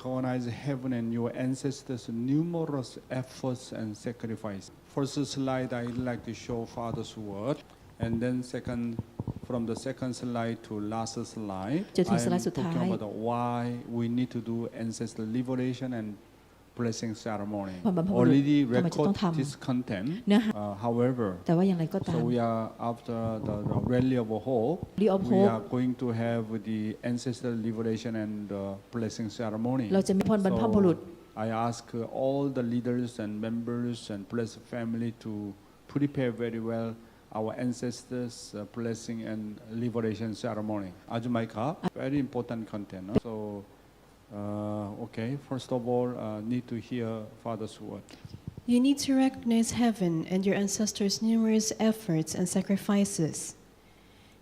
recognize heaven and your ancestors' numerous efforts and sacrifice. First slide, I'd like to show Father's word, and then from the second slide to last slide, จนถึง I'm สไลด์สุดท้าย talking about why we need to do ancestor liberation and blessing ceremony. ความบรรพบุรุษ Already ทำไมจะต้อง record ทำ this content. เนื้อหา However, แต่ว่าอย่างไรก็ตาม so we are after the Rally of Hope. Rally of We Hope are going to have the ancestor liberation and blessing ceremony. เราจะมีพรบรรพบุรุษ I ask all the leaders and members and blessed family to prepare very well our ancestors' blessing and liberation ceremony. Ajumaika, very important content. No? So, okay, first of all, need to hear Father's word. You need to recognize heaven and your ancestors' numerous efforts and sacrifices.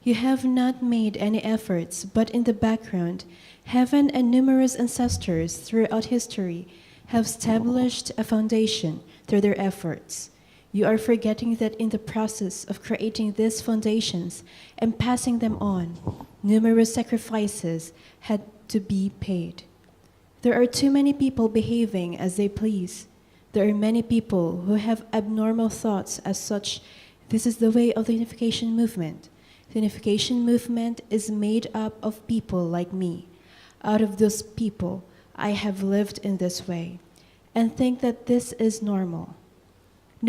You have not made any efforts, but in the background, heaven and numerous ancestors throughout history have established a foundation through their efforts. You are forgetting that in the process of creating these foundations and passing them on, numerous sacrifices had to be paid. There are too many people behaving as they please. There are many people who have abnormal thoughts as such. This is the way of the Unification Movement. The Unification Movement is made up of people like me. Out of those people, I have lived in this way and think that this is normal.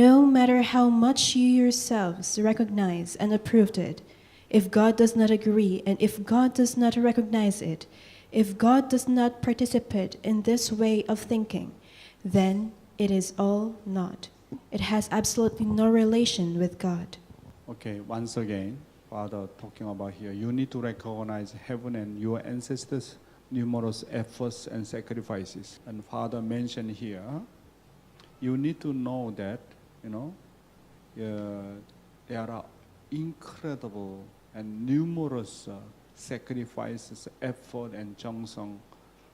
No matter how much you yourselves recognize and approve it, if God does not agree and if God does not recognize it, if God does not participate in this way of thinking, then it is all naught. It has absolutely no relation with God. Okay, once again, Father talking about here, you need to recognize heaven and your ancestors' numerous efforts and sacrifices. And Father mentioned here, you need to know that, there are incredible and numerous sacrifices, effort, and jongsong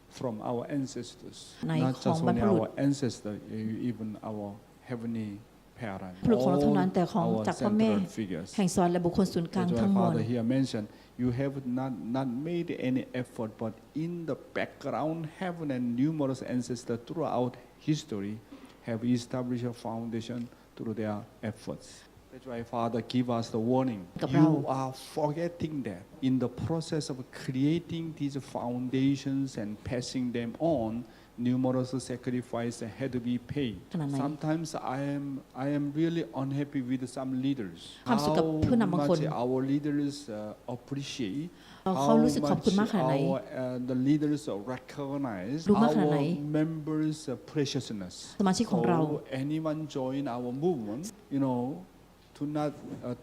from our ancestors. Not just only our ancestors, even our heavenly parents. บุรุษของเราเท่านั้นแต่ของ Our จากพ่อแม่ central figures. แห่งสวรรค์และบุคคลศูนย์กลาง That's ทั้ why งมวล Father here mentioned, you have not made any effort, but in the background, heaven and numerous ancestors throughout history have established a foundation through their efforts. That's why Father give us the warning. You are forgetting that in the process of creating these foundations and passing them on, numerous sacrifices had to be paid. Sometimes I am really unhappy with some leaders. How much our leaders appreciate. How much the leaders recognize our members' preciousness. So anyone join our movement, to not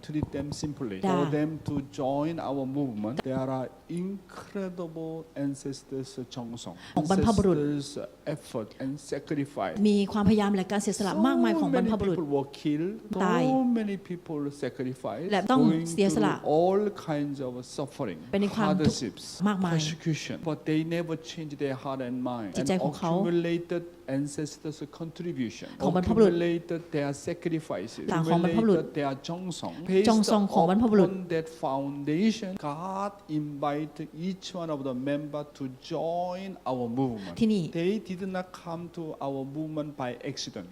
treat them simply. For them to join our movement, there are incredible ancestors' jongsong, ancestors' effort and sacrifice. มีความพยายามและการเสียสละมากมายของบรรพบุรุษ So many people were killed. So many people sacrificed. และต้อง Going เสียสละ through all kinds of suffering, เป็นในความทุกข์ hardships, มากมาย persecution. But they never changed their heart and mind จิต and ใจของเขา accumulated ancestors' contribution, ของบรรพบุรุษ accumulated their sacrifices, ต่างของบรรพบุรุษ accumulated their jongsong. จองซองของบรรพบุรุษ Based upon that foundation, God invited each one of the members to join our movement. ที่นี่ They did not come to our movement by accident.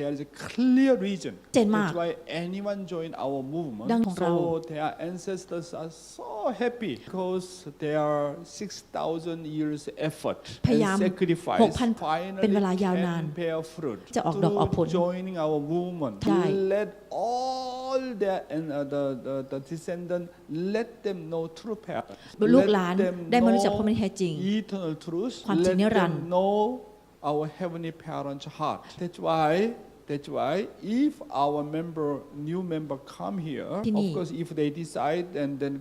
There is a clear reason. เจนมาก That's why anyone join our movement. ดังของเรา So their ancestors are so happy because their 6,000 years effort พยา and ยาม sacrifice 6,000 เป็นเวลายาวนาน finally can bear fruit จะออกดอกออกผล through joining our movement. ได้ Let all their and the descendants let them know true path. ลูกหลาน Let them ได้มารู้จักความเป็นแท้จริง know eternal truth. ความจริง Let นิรันดร์ them know our heavenly parents' heart. That's why if our new member come here, ที่ of นี่ course if they decide and then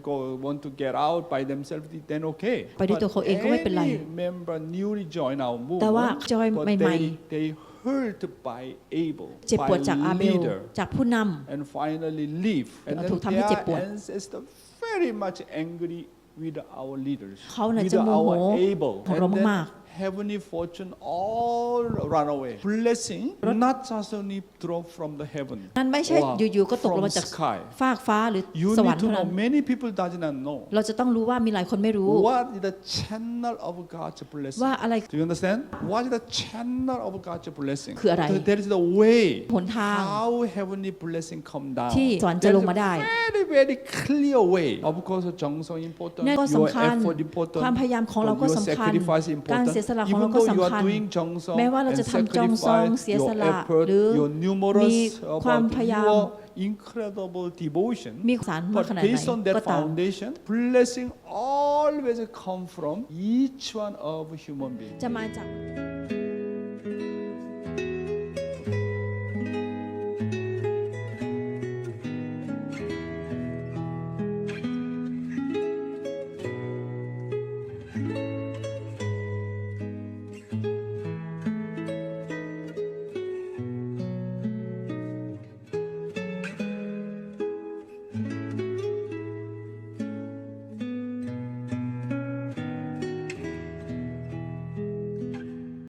want to get out by themselves, then okay. ไปด้วยตัวเขาเองก็ไม่เป็นไร Any member newly join our แต่ว่า movement, จอย but ใหม่ they hurt by Abel, เจ็บปวด by จากอาเบล leader, จากผู้นำ and finally leave. And เรา then ถูกทำให้เจ็บปวด their ancestors very much angry with our leaders, เขาน่ะ with จะโมโห our Abel, ของเรา and then มาก heavenly fortune all run away. Blessing not just only drop from the heaven นั่นไม่ใช่ or อยู่ๆก็ตกลง from มาจาก sky. ฟากฟ้าหรือ You สวรร need ค์ to เท่านั้ know. น Many people does not know เราจะต้องรู้ว่ามีหลายคนไม่รู้ what is the channel of God's blessing. ว่าอะไร Do you understand? What is the channel of God's blessing? คืออะไร There is the way หนทาง how heavenly blessing come down. ที่สวรรค์จะ There ล is งมาได้ a very very clear way. Of course, 정성 นั่น important. ก็ Your สำคัญ effort important. ความพยายามของเราก็ Your สำคัญ sacrifice การ important. เสียสละของเรา Even ก็ though you สำ are คัญ doing 정성 แม้ว่าเรา and จะทำจงซอง sacrifice, เสียส your ละ effort, หรือ your มี numerous ความ about พยายาม your incredible devotion. มีสารมาก But ขนาดไหน based on that ก็ตาม foundation, blessing always come from each one of human beings. จะมาจาก